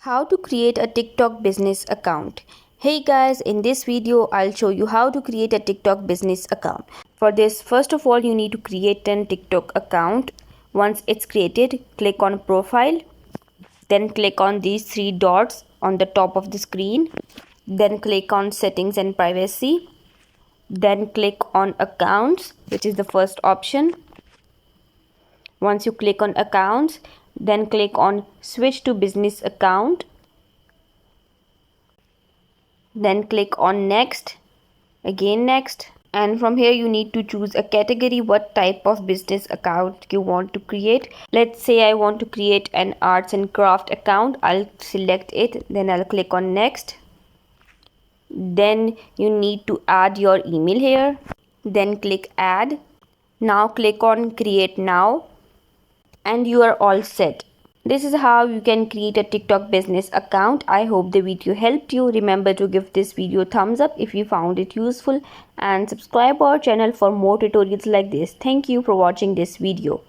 How to create a TikTok business account. Hey guys, in this video I'll show you how to create a TikTok business account. For this, first of all, you need to create an TikTok account. Once it's created, click on profile, then click on these three dots on the top of the screen, then click on settings and privacy, then click on accounts, which is the first option. Once you click on accounts, then click on switch to business account, then click on next, again next, and from here you need to choose a category, what type of business account you want to create. Let's say I want to create an arts and craft account. I'll select it, then I'll click on next. Then you need to add your email here, then click add. Now click on create now, and you are all set. This is how you can create a TikTok business account. I hope the video helped you. Remember to give this video a thumbs up if you found it useful, and subscribe our channel for more tutorials like this. Thank you for watching this video.